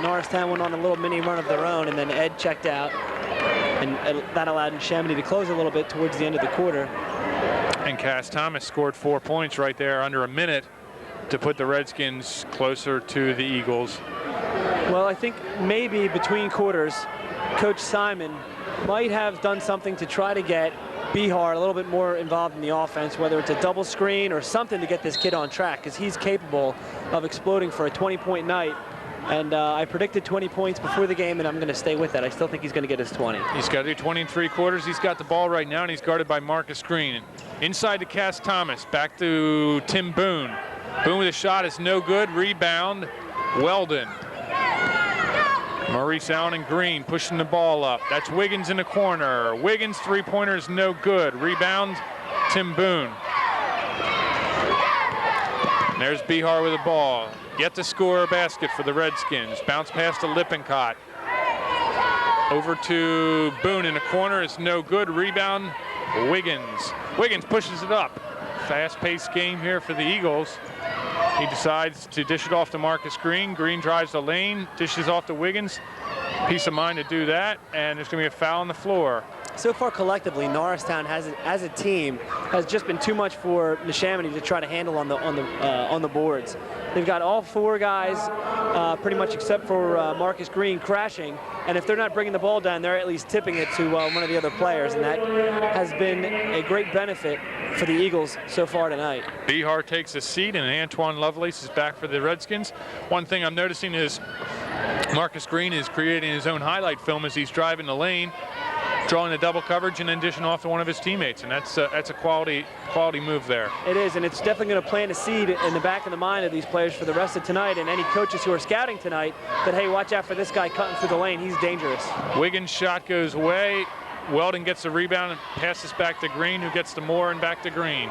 Norristown went on a little mini run of their own, and then Ed checked out, and that allowed Neshaminy to close a little bit towards the end of the quarter. And Cass Thomas scored 4 points right there under a minute to put the Redskins closer to the Eagles. Well, I think maybe between quarters, Coach Simon might have done something to try to get Bihar a little bit more involved in the offense, whether it's a double screen or something to get this kid on track, because he's capable of exploding for a 20-point night. And I predicted 20 points before the game, and I'm going to stay with that. I still think he's going to get his 20. He's got to do 20 3/4. He's got the ball right now, and he's guarded by Marcus Green. Inside to Cass Thomas, back to Tim Boone. Boone with a shot is no good. Rebound, Weldon. Maurice Allen and Green pushing the ball up. That's Wiggins in the corner. Wiggins' three-pointer is no good. Rebound, Tim Boone. And there's Bihar with the ball. Yet to score a basket for the Redskins. Bounce pass to Lippincott. Over to Boone in the corner is no good. Rebound, Wiggins. Wiggins pushes it up. Fast-paced game here for the Eagles. He decides to dish it off to Marcus Green. Green drives the lane, dishes off to Wiggins. Peace of mind to do that, and there's going to be a foul on the floor. So far collectively, Norristown as a team has just been too much for Neshaminy to try to handle on the boards. They've got all four guys, pretty much except for Marcus Green, crashing, and if they're not bringing the ball down, they're at least tipping it to one of the other players, and that has been a great benefit for the Eagles so far tonight. Bihar takes a seat, and Antoine Lovelace is back for the Redskins. One thing I'm noticing is Marcus Green is creating his own highlight film as he's driving the lane, drawing a double coverage and then dishing off to one of his teammates, and that's a quality move there. It is, and it's definitely going to plant a seed in the back of the mind of these players for the rest of tonight, and any coaches who are scouting tonight that, hey, watch out for this guy cutting through the lane. He's dangerous. Wiggins' shot goes away. Weldon gets the rebound and passes back to Green, who gets to Moore and back to Green.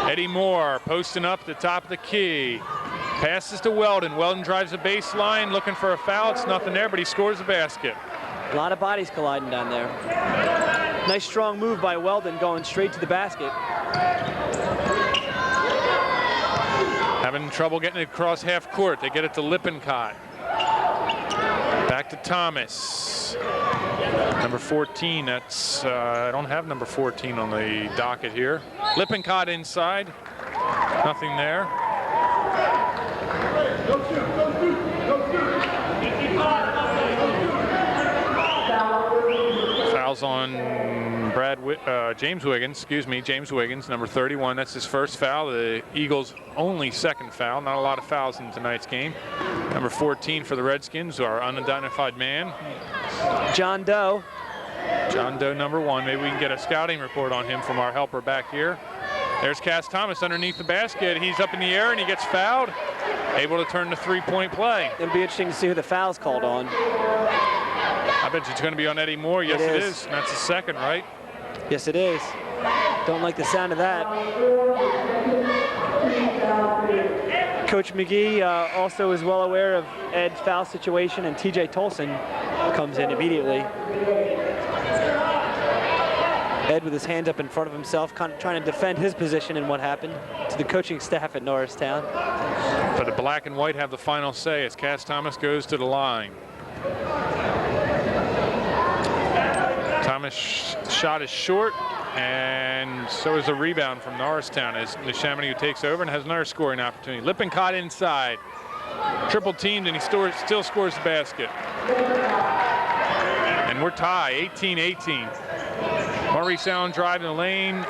Eddie Moore posting up at the top of the key. Passes to Weldon. Weldon drives the baseline, looking for a foul. It's nothing there, but he scores a basket. A lot of bodies colliding down there. Nice strong move by Weldon going straight to the basket. Having trouble getting it across half court. They get it to Lippincott. Back to Thomas. Number 14, that's, I don't have number 14 on the docket here. Lippincott inside, nothing there. Fouls on James Wiggins, number 31. That's his first foul, the Eagles' only second foul. Not a lot of fouls in tonight's game. Number 14 for the Redskins, our unidentified man. John Doe. John Doe, number 1. Maybe we can get a scouting report on him from our helper back here. There's Cass Thomas underneath the basket. He's up in the air and he gets fouled. Able to turn the three-point play. It'll be interesting to see who the foul's called on. I bet you it's going to be on Eddie Moore. Yes, it is. And that's the second, right? Yes, it is. Don't like the sound of that. Coach McGee also is well aware of Ed's foul situation, and TJ Tolson comes in immediately. Ed with his hands up in front of himself, kind of trying to defend his position in what happened to the coaching staff at Norristown. But the black and white have the final say as Cass Thomas goes to the line. Thomas' shot is short, and so is the rebound from Norristown as Neshaminy, who takes over and has another scoring opportunity. Lippincott inside. Triple teamed, and he still scores the basket. And we're tied, 18-18. Maurice Allen driving the lane,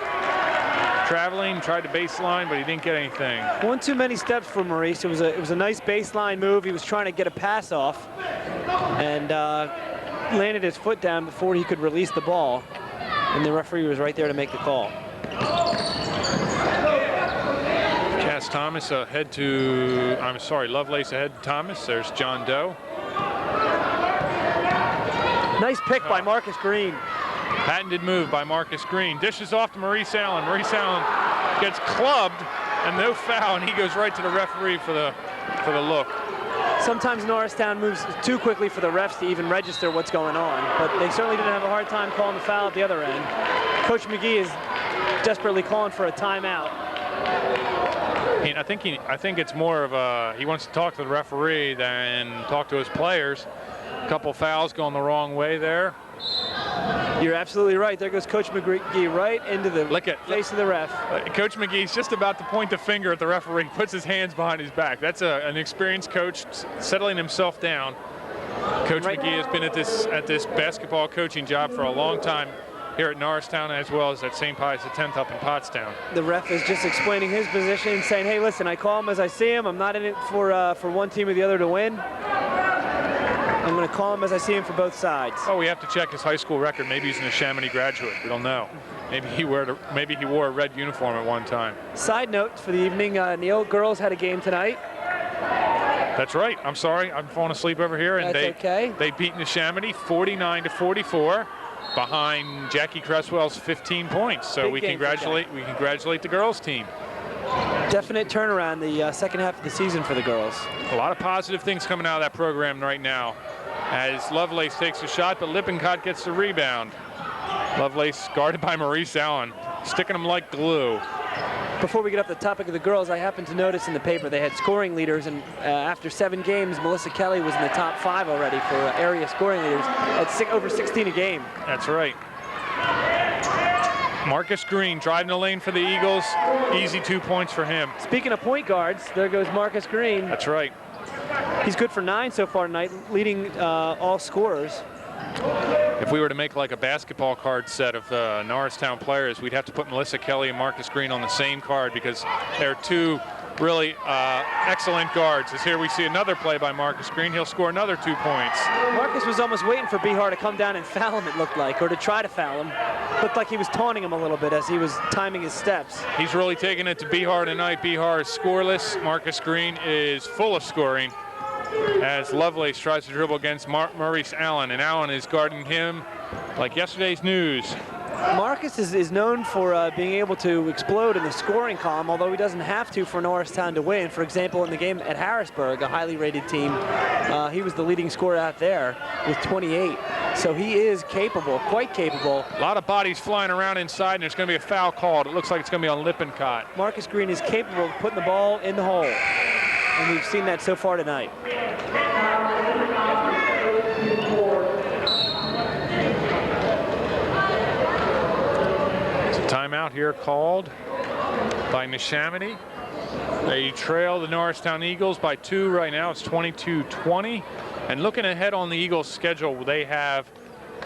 traveling, tried to baseline, but he didn't get anything. One too many steps for Maurice. It was a nice baseline move. He was trying to get a pass off, and landed his foot down before he could release the ball, and the referee was right there to make the call. Cass Thomas ahead to, Lovelace ahead to Thomas. There's John Doe. Nice pick by Marcus Green. Patented move by Marcus Green. Dishes off to Maurice Allen. Maurice Allen gets clubbed and no foul, and he goes right to the referee for the look. Sometimes Norristown moves too quickly for the refs to even register what's going on, but they certainly didn't have a hard time calling the foul at the other end. Coach McGee is desperately calling for a timeout. I think it's more of he wants to talk to the referee than talk to his players. A couple fouls going the wrong way there. You're absolutely right. There goes Coach McGee right into the face of the ref. Coach McGee's just about to point the finger at the referee, puts his hands behind his back. That's an experienced coach settling himself down. Coach McGee has been at this basketball coaching job for a long time here at Norristown, as well as at St. Pius X up in Pottstown. The ref is just explaining his position, saying, hey, listen, I call him as I see him. I'm not in it for one team or the other to win. I'm going to call him as I see him for both sides. Oh, we have to check his high school record. Maybe he's a Neshaminy graduate. We don't know. Maybe he wore a red uniform at one time. Side note for the evening, Neil, girls had a game tonight. That's right. I'm sorry. I'm falling asleep over here. And they beat Neshaminy 49-44 behind Jackie Cresswell's 15 points. So we congratulate the girls team. Definite turnaround the second half of the season for the girls. A lot of positive things coming out of that program right now as Lovelace takes a shot, but Lippincott gets the rebound. Lovelace guarded by Maurice Allen, sticking them like glue. Before we get up to the topic of the girls, I happened to notice in the paper they had scoring leaders, and after 7 games, Melissa Kelly was in the top 5 already for area scoring leaders at over 16 a game. That's right. Marcus Green driving the lane for the Eagles. Easy 2 points for him. Speaking of point guards, there goes Marcus Green. That's right. He's good for 9 so far tonight, leading all scorers. If we were to make like a basketball card set of Norristown players, we'd have to put Melissa Kelly and Marcus Green on the same card because they're 2 really excellent guards. As here we see another play by Marcus Green. He'll score another 2 points. Marcus was almost waiting for Bihar to come down and foul him, it looked like, or to try to foul him. Looked like he was taunting him a little bit as he was timing his steps. He's really taking it to Bihar tonight. Bihar is scoreless. Marcus Green is full of scoring as Lovelace tries to dribble against Maurice Allen, and Allen is guarding him like yesterday's news. Marcus is known for being able to explode in the scoring column, although he doesn't have to for Norristown to win. For example, in the game at Harrisburg, a highly rated team, he was the leading scorer out there with 28. So he is capable, quite capable. A lot of bodies flying around inside, and there's going to be a foul called. It looks like it's going to be on Lippincott. Marcus Green is capable of putting the ball in the hole, and we've seen that so far tonight. Timeout here called by Neshaminy. They trail the Norristown Eagles by 2 right now. It's 22-20. And looking ahead on the Eagles' schedule, they have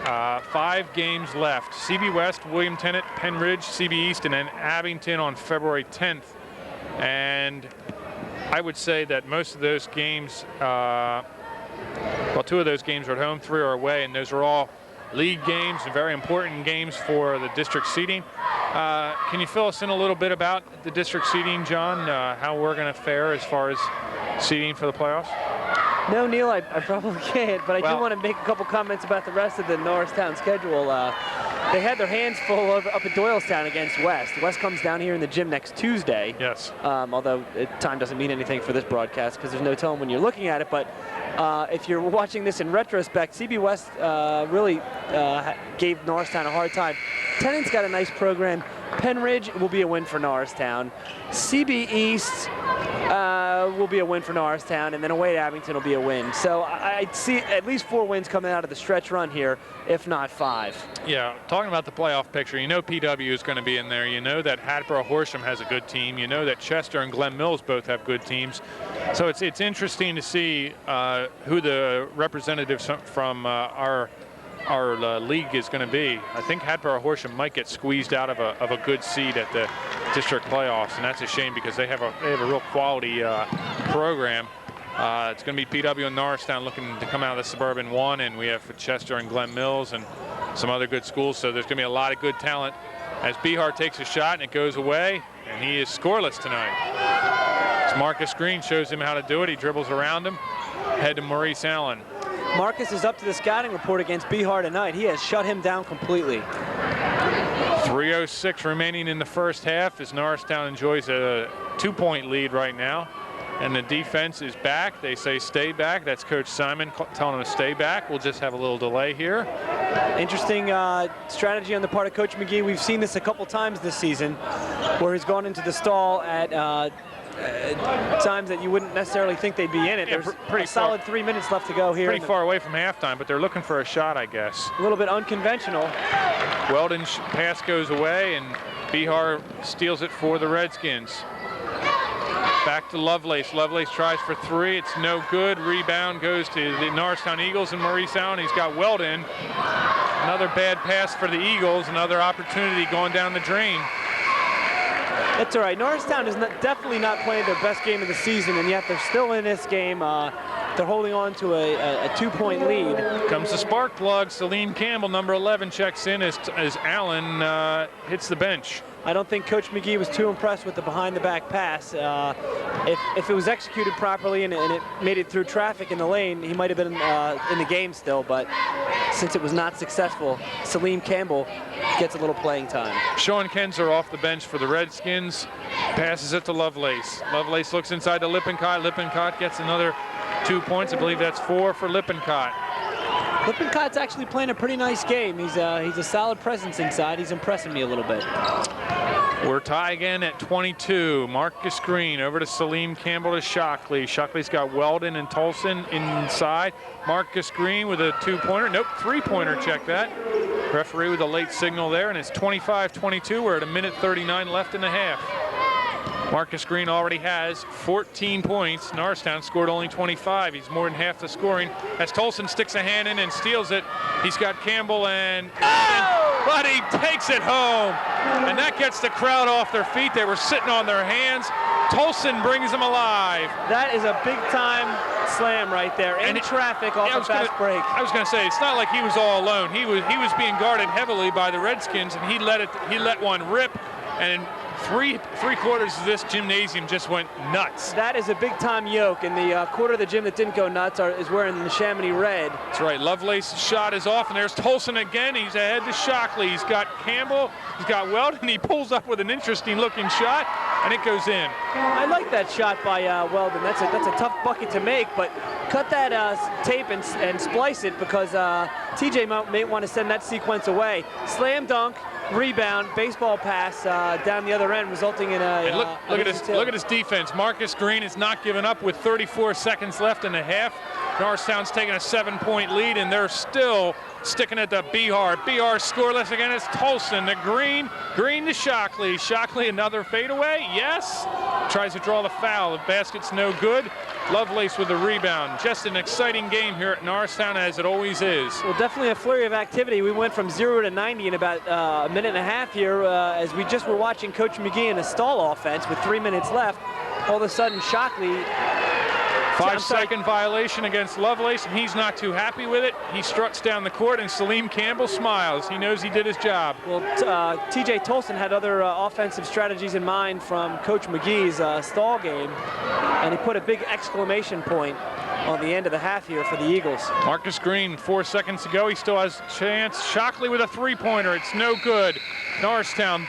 5 games left. CB West, William Tennant, Penn Ridge, CB East, and then Abington on February 10th. And I would say that most of those games, well, 2 of those games are at home, 3 are away, and those are all league games and very important games for the district seeding. Can you fill us in a little bit about the district seeding, John, how we're going to fare as far as seeding for the playoffs? No, Neil, I probably can't, but I do want to make a couple comments about the rest of the Norristown schedule. They had their hands full up at Doylestown against West. West comes down here in the gym next Tuesday. Yes. Although time doesn't mean anything for this broadcast because there's no telling when you're looking at it, but if you're watching this in retrospect, CB West really gave Norristown a hard time. Tennant's got a nice program. Penn Ridge will be a win for Norristown. CB East will be a win for Norristown, and then away to Abington will be a win. So I'd see at least 4 wins coming out of the stretch run here, if not 5. Yeah, talking about the playoff picture, you know PW is going to be in there. You know that Hatboro-Horsham has a good team. You know that Chester and Glen Mills both have good teams. So it's interesting to see who the representatives from our league is going to be. I think Hatboro-Horsham might get squeezed out of a good seed at the district playoffs, and that's a shame because they have a real quality program. It's going to be PW and Norristown looking to come out of the Suburban 1, and we have Chester and Glen Mills and some other good schools, so there's going to be a lot of good talent as Bihar takes a shot and it goes away, and he is scoreless tonight. As Marcus Green shows him how to do it. He dribbles around him, head to Maurice Allen. Marcus is up to the scouting report against Bihar tonight. He has shut him down completely. 3:06 remaining in the first half as Norristown enjoys a 2-point lead right now. And the defense is back. They say stay back. That's Coach Simon telling them to stay back. We'll just have a little delay here. Interesting strategy on the part of Coach McGee. We've seen this a couple times this season, where he's gone into the stall at times that you wouldn't necessarily think they'd be in it. Yeah, There's pretty a solid 3 minutes left to go here. Pretty far away from halftime, but they're looking for a shot, I guess. A little bit unconventional. Weldon's pass goes away, and Bihar steals it for the Redskins. Back to Lovelace. Lovelace tries for three. It's no good. Rebound goes to the Norristown Eagles and Maurice Allen. He's got Weldon. Another bad pass for the Eagles. Another opportunity going down the drain. That's all right. Norristown is definitely not playing their best game of the season, and yet they're still in this game. They're holding on to a 2-point lead. Comes the spark plug. Salim Campbell, number 11, checks in as Allen hits the bench. I don't think Coach McGee was too impressed with the behind-the-back pass. If it was executed properly and it made it through traffic in the lane, he might have been in the game still, but since it was not successful, Salim Campbell gets a little playing time. Sean Kenzer off the bench for the Redskins. Passes it to Lovelace. Lovelace looks inside to Lippincott. Lippincott gets another 2 points. I believe that's 4 for Lippincott. Lippincott's actually playing a pretty nice game. He's a solid presence inside. He's impressing me a little bit. We're tied again at 22. Marcus Green over to Salim Campbell to Shockley. Shockley's got Weldon and Tolson inside. Marcus Green with a 2-pointer. Nope, 3-pointer. Check that. Referee with a late signal there, and it's 25-22. We're at 1:39 left in the half. Marcus Green already has 14 points. Norristown scored only 25. He's more than half the scoring. As Tolson sticks a hand in and steals it, he's got Campbell and but he takes it home. And that gets the crowd off their feet. They were sitting on their hands. Tolson brings them alive. That is a big-time slam right there in traffic off a fast break. I was going to say, it's not like he was all alone. He was being guarded heavily by the Redskins, and he let one rip, and three-quarters of this gymnasium just went nuts. That is a big-time yoke, and the quarter of the gym that didn't go nuts is wearing the Neshaminy red. That's right. Lovelace's shot is off, and there's Tolson again. He's ahead to Shockley. He's got Campbell. He's got Weldon. He pulls up with an interesting-looking shot, and it goes in. I like that shot by Weldon. That's a tough bucket to make, but cut that tape and splice it, because TJ may want to send that sequence away. Slam dunk. Rebound, baseball pass down the other end, resulting in a. Look at his defense. Marcus Green is not giving up with 34 seconds left in the half. Norristown's taking a 7-point lead, and they're still sticking at the Bihar. Bihar scoreless again. It's Tolson to Green. Green to Shockley. Shockley another fadeaway. Yes. Tries to draw the foul. The basket's no good. Lovelace with the rebound. Just an exciting game here at Norristown, as it always is. Well, definitely a flurry of activity. We went from 0 to 90 in about a minute and a half here, as we just were watching Coach McGee in a stall offense with 3 minutes left. All of a sudden, Shockley. 5-second violation against Lovelace, and he's not too happy with it. He struts down the court, and Salim Campbell smiles. He knows he did his job. Well, TJ Tolson had other offensive strategies in mind from Coach McGee's stall game, and he put a big exclamation point on the end of the half here for the Eagles. Marcus Green, 4 seconds to go. He still has a chance. Shockley with a 3-pointer. It's no good. Norristown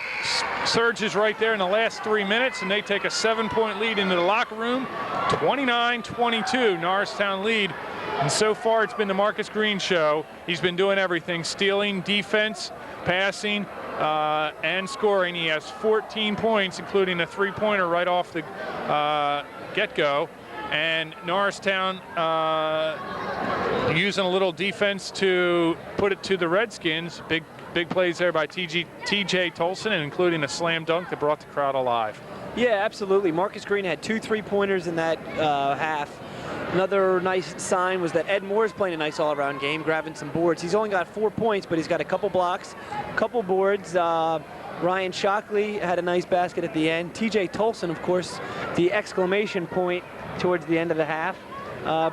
surges right there in the last 3 minutes, and they take a 7-point lead into the locker room. 29-22, Norristown lead. And so far, it's been the Marcus Green show. He's been doing everything: stealing, defense, passing, and scoring. He has 14 points, including a 3-pointer right off the get-go. And Norristown using a little defense to put it to the Redskins. Big plays there by TJ Tolson, and including a slam dunk that brought the crowd alive. Yeah, absolutely. Marcus Green had 2 3-pointers in that half. Another nice sign was that Ed Moore's playing a nice all-around game, grabbing some boards. He's only got 4 points, but he's got a couple blocks, couple boards. Ryan Shockley had a nice basket at the end. TJ Tolson, of course, the exclamation point towards the end of the half.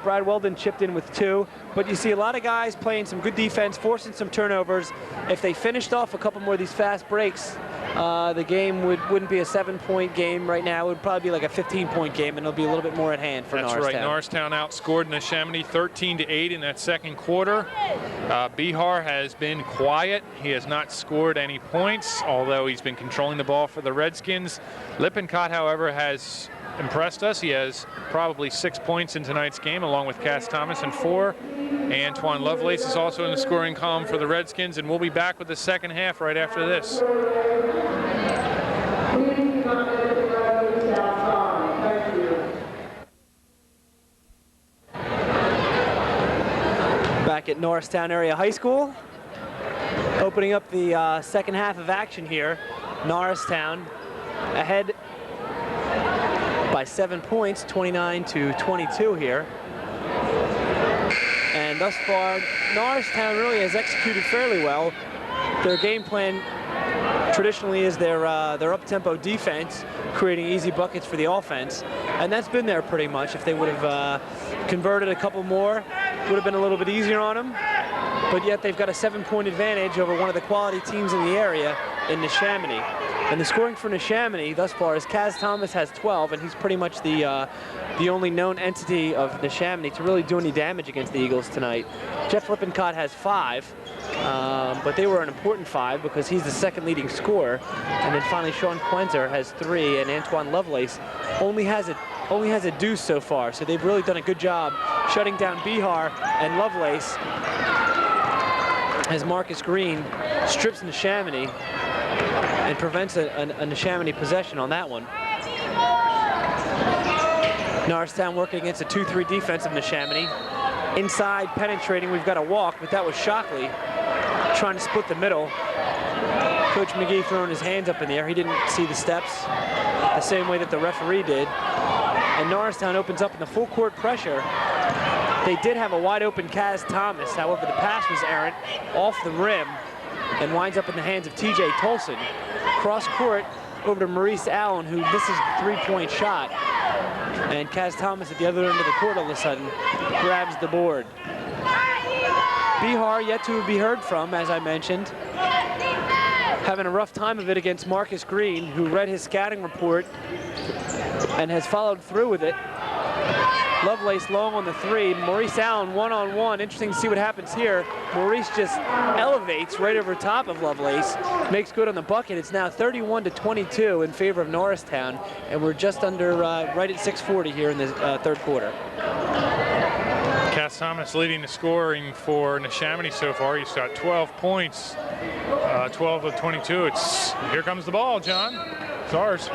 Brad Weldon chipped in with 2, but you see a lot of guys playing some good defense, forcing some turnovers. If they finished off a couple more of these fast breaks, the game wouldn't be a 7-point game right now. It would probably be like a 15-point game, and it'll be a little bit more at hand for Norristown. That's right. Norristown outscored Neshaminy 13-8 in that second quarter. Bihar has been quiet. He has not scored any points, although he's been controlling the ball for the Redskins. Lippincott, however, has impressed us. He has probably 6 points in tonight's game, along with Cass Thomas and 4. Antoine Lovelace is also in the scoring column for the Redskins, and we'll be back with the second half right after this. Back at Norristown Area High School, opening up the second half of action here. Norristown ahead by 7 points, 29-22 here. And thus far, Norristown really has executed fairly well. Their game plan traditionally is their up-tempo defense, creating easy buckets for the offense, and that's been there pretty much. If they would have converted a couple more, would have been a little bit easier on them. But yet they've got a 7-point advantage over one of the quality teams in the area in Neshaminy. And the scoring for Neshaminy thus far is Cass Thomas has 12, and he's pretty much the only known entity of Neshaminy to really do any damage against the Eagles tonight. Jeff Lippincott has 5, but they were an important 5 because he's the second leading scorer. And then finally Sean Quenzer has 3, and Antoine Lovelace only has a deuce so far. So they've really done a good job shutting down Bihar and Lovelace as Marcus Green strips Neshaminy and prevents a Neshaminy possession on that one. Norristown working against a 2-3 defense of Neshaminy. Inside penetrating, we've got a walk, but that was Shockley trying to split the middle. Coach McGee throwing his hands up in the air. He didn't see the steps the same way that the referee did. And Norristown opens up in the full court pressure. They did have a wide open Cass Thomas. However, the pass was errant off the rim and winds up in the hands of TJ Tolson. Cross court over to Maurice Allen, who misses the 3-point shot. And Cass Thomas at the other end of the court all of a sudden grabs the board. Bihar yet to be heard from, as I mentioned. Having a rough time of it against Marcus Green, who read his scouting report and has followed through with it. Lovelace long on the 3. Maurice Allen one-on-one. Interesting to see what happens here. Maurice just elevates right over top of Lovelace. Makes good on the bucket. It's now 31-22 in favor of Norristown. And we're just under, right at 6:40 here in the third quarter. Cass Thomas leading the scoring for Neshaminy so far. He's got 12 points, 12 of 22. Here comes the ball, John. It's ours.